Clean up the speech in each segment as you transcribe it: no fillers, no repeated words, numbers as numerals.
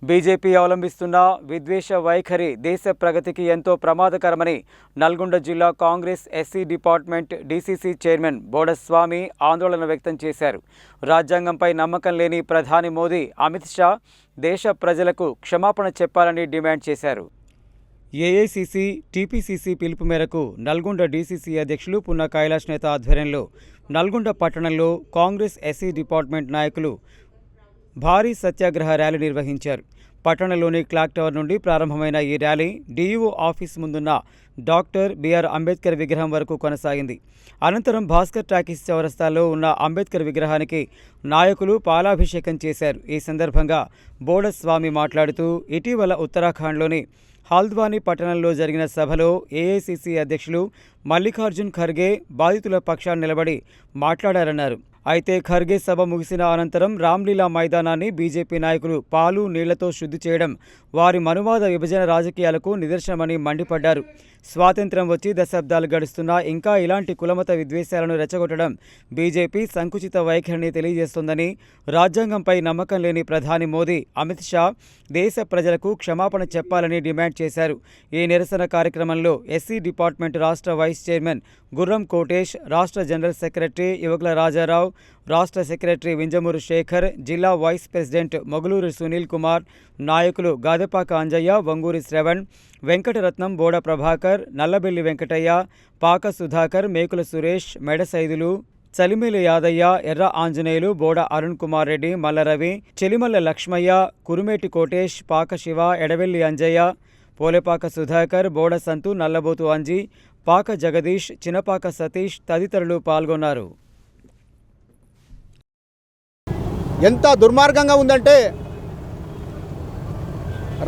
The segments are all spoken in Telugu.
బీజేపీ అవలంబిస్తున్న విద్వేష వైఖరి దేశ ప్రగతికి ఎంతో ప్రమాదకరమని నల్గొండ జిల్లా Congress SC department DCC chairman Bodaswami ఆందోళన వ్యక్తం చేశారు. రాజ్యాంగంపై నమ్మకం లేని ప్రధాని మోదీ, అమిత్ షా దేశ ప్రజలకు క్షమాపణ చెప్పాలని డిమాండ్ చేశారు. ఏఐసీసీ, టీపీసీసీ పిలుపు మేరకు నల్గొండ డీసీసీ అధ్యక్షులు పున్న కైలాష్ నేత ఆధ్వర్యంలో నల్గొండ పట్టణంలో కాంగ్రెస్ ఎస్సీ డిపార్ట్మెంట్ నాయకులు భారీ సత్యాగ్రహ ర్యాలీ నిర్వహించారు. పట్టణంలోని క్లాక్ టవర్ నుండి ప్రారంభమైన ఈ ర్యాలీ డీఈఓ ఆఫీస్ ముందున్న డాక్టర్ బిఆర్ అంబేద్కర్ విగ్రహం వరకు కొనసాగింది. అనంతరం భాస్కర్ టాకీస్ చౌరస్తాలో ఉన్న అంబేద్కర్ విగ్రహానికి నాయకులు పాలాభిషేకం చేశారు. ఈ సందర్భంగా బోడస్వామి మాట్లాడుతూ, ఇటీవల ఉత్తరాఖండ్లోని హల్ద్వానీ పట్టణంలో జరిగిన సభలో ఏఐసీసీ అధ్యక్షులు మల్లికార్జున్ ఖర్గే బాధితుల పక్షాన నిలబడి మాట్లాడారన్నారు. అయితే ఖర్గే సభ ముగిసిన అనంతరం రామ్లీలా మైదానాన్ని బీజేపీ నాయకులు పాలు నీళ్లతో శుద్ధి చేయడం వారి మనువాద విభజన రాజకీయాలకు నిదర్శనమని మండిపడ్డారు. స్వాతంత్ర్యం వచ్చి దశాబ్దాలు గడుస్తున్నా ఇంకా ఇలాంటి కులమత విద్వేషాలను రెచ్చగొట్టడం బీజేపీ సంకుచిత వైఖరిని తెలియజేస్తోందని, రాజ్యాంగంపై నమ్మకం లేని ప్రధాని మోదీ, అమిత్ షా దేశ ప్రజలకు క్షమాపణ చెప్పాలని డిమాండ్ చేశారు. ఈ నిరసన కార్యక్రమంలో ఎస్సీ డిపార్ట్మెంట్ రాష్ట్ర వైస్ చైర్మన్ గుర్రం కోటేష్, రాష్ట్ర జనరల్ సెక్రటరీ యువకుల రాజారావు, రాష్ట్ర సెక్రటరీ వింజమూరు శేఖర్, జిల్లా వైస్ ప్రెసిడెంట్ మొగులూరు సునీల్ కుమార్, నాయకులు గాదెపాక అంజయ్య, వంగూరి శ్రవణ్, వెంకటరత్నం, బోడ ప్రభాకర్, నల్లబెల్లి వెంకటయ్య, పాక సుధాకర్, మేకుల సురేష్, మెడ సైదులు, చలిమేలి యాదయ్య, ఎర్ర ఆంజనేయులు, బోడ అరుణ్ కుమార్ రెడ్డి, మల్లరవి, చెలిమల్ల లక్ష్మయ్య, కురుమేటి కోటేష్, పాక శివ, ఎడవెల్లి అంజయ్య, పోలేపాక సుధాకర్, బోడ సంతు, నల్లబోతు అంజీ, పాక జగదీష్, చినపాక సతీష్ తదితరులు పాల్గొన్నారు. ఎంత దుర్మార్గంగా ఉందంటే,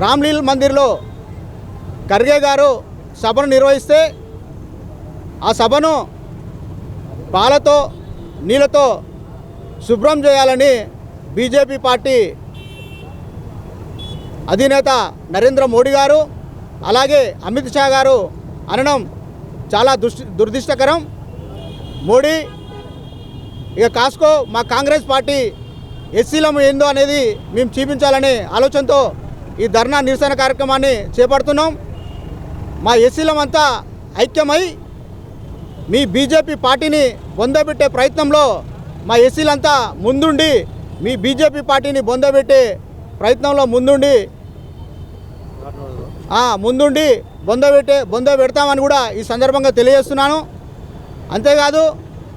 రామ్లీల్ మందిర్లో ఖర్గే గారు సభను నిర్వహిస్తే ఆ సభను పాలతో నీళ్ళతో శుభ్రం చేయాలని బీజేపీ పార్టీ అధినేత నరేంద్ర మోడీ గారు, అలాగే అమిత్ షా గారు అనడం చాలా దురదృష్టకరం. మోడీ ఇక కాసుకో, మా కాంగ్రెస్ పార్టీ ఎస్సీలం ఏందో అనేది మేము చూపించాలనే ఆలోచనతో ఈ ధర్నా నిరసన కార్యక్రమాన్ని చేపడుతున్నాం. మా ఎస్సీలం అంతా ఐక్యమై మీ బీజేపీ పార్టీని బొందబెట్టే ప్రయత్నంలో మా ఎస్సీలంతా ముందుండి మీ బీజేపీ పార్టీని బొందబెట్టే ప్రయత్నంలో ముందుండి బొందబెడతామని కూడా ఈ సందర్భంగా తెలియజేస్తున్నాను. అంతేకాదు,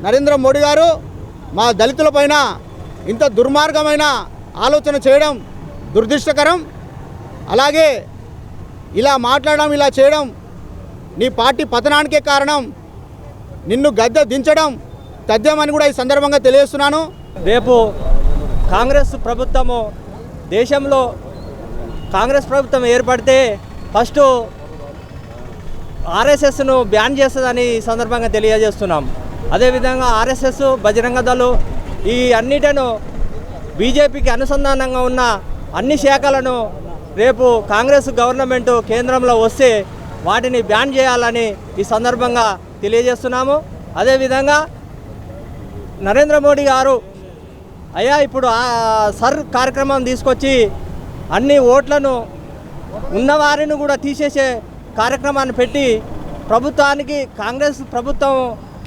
నరేంద్ర మోడీ గారు మా దళితులపైన ఇంత దుర్మార్గమైన ఆలోచన చేయడం దురదృష్టకరం. అలాగే ఇలా మాట్లాడడం, ఇలా చేయడం నీ పార్టీ పతనానికే కారణం. నిన్ను గద్దె దించడం తథ్యమని కూడా ఈ సందర్భంగా తెలియజేస్తున్నాను. రేపు కాంగ్రెస్ ప్రభుత్వము దేశంలో కాంగ్రెస్ ప్రభుత్వం ఏర్పడితే ఫస్ట్ ఆర్ఎస్ఎస్ను బ్యాన్ చేస్తుందని ఈ సందర్భంగా తెలియజేస్తున్నాం. అదేవిధంగా ఆర్ఎస్ఎస్, బజరంగ దళం ఈ అన్నిటను బీజేపీకి అనుసంధానంగా ఉన్న అన్ని శాఖలను రేపు కాంగ్రెస్ గవర్నమెంట్ కేంద్రంలో వస్తే వాటిని బ్యాన్ చేయాలని ఈ సందర్భంగా తెలియజేస్తున్నాము. అదేవిధంగా నరేంద్ర మోడీ గారు ఇప్పుడు సర్ కార్యక్రమం తీసుకొచ్చి అన్ని ఓట్లను ఉన్నవారిని కూడా తీసేసే కార్యక్రమాన్ని పెట్టి ప్రభుత్వానికి, కాంగ్రెస్ ప్రభుత్వం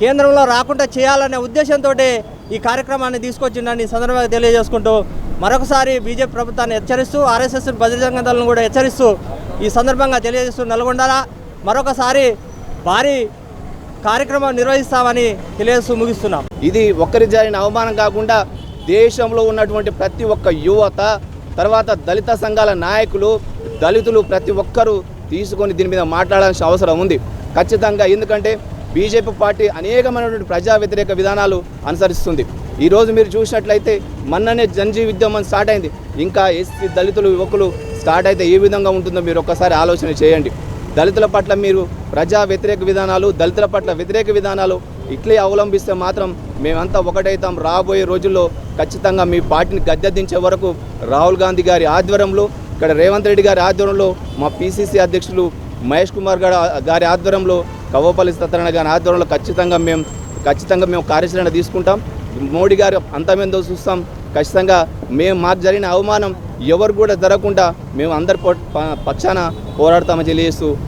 కేంద్రంలో రాకుండా చేయాలనే ఉద్దేశంతో ఈ కార్యక్రమాన్ని తీసుకొచ్చిందని సందర్భంగా తెలియజేసుకుంటూ మరొకసారి బీజేపీ ప్రభుత్వాన్ని హెచ్చరిస్తూ, ఆర్ఎస్ఎస్, బజరంగ దళాలను కూడా హెచ్చరిస్తూ ఈ సందర్భంగా తెలియజేస్తూ నల్గొండల మరొకసారి భారీ కార్యక్రమం నిర్వహిస్తామని తెలియజేస్తూ ముగిస్తున్నాం. ఇది ఒక్కరి జరిగిన అవమానం కాకుండా దేశంలో ఉన్నటువంటి ప్రతి ఒక్క యువత, తర్వాత దళిత సంఘాల నాయకులు, దళితులు ప్రతి ఒక్కరూ తీసుకొని దీని మీద మాట్లాడాల్సిన అవసరం ఉంది ఖచ్చితంగా. ఎందుకంటే బీజేపీ పార్టీ అనేకమైనటువంటి ప్రజా వ్యతిరేక విధానాలు అనుసరిస్తుంది. ఈరోజు మీరు చూసినట్లయితే మొన్ననే జన్జీ ఉద్యమం స్టార్ట్ అయింది. ఇంకా ఎస్సీ దళితులు యువకులు స్టార్ట్ అయితే ఏ విధంగా ఉంటుందో మీరు ఒక్కసారి ఆలోచన చేయండి. దళితుల పట్ల మీరు ప్రజా వ్యతిరేక విధానాలు, దళితుల పట్ల వ్యతిరేక విధానాలు ఇట్లే అవలంబిస్తే మాత్రం మేమంతా ఒకటైతాం. రాబోయే రోజుల్లో ఖచ్చితంగా మీ పార్టీని గద్దెదించే వరకు రాహుల్ గాంధీ గారి ఆధ్వర్యంలో, ఇక్కడ రేవంత్ రెడ్డి గారి ఆధ్వర్యంలో, మా పీసీసీ అధ్యక్షులు మహేష్ కుమార్ గారి ఆధ్వర్యంలో, కవ్వపల్లి సత్యనారాయణ గారి ఆధ్వర్యంలో ఖచ్చితంగా మేము కార్యాచరణ తీసుకుంటాం. మోడీ గారు అంతమేందో చూస్తాం. ఖచ్చితంగా మాకు జరిగిన అవమానం ఎవరు కూడా జరగకుండా మేము అందరి పక్షాన పోరాడతామని తెలియజేస్తూ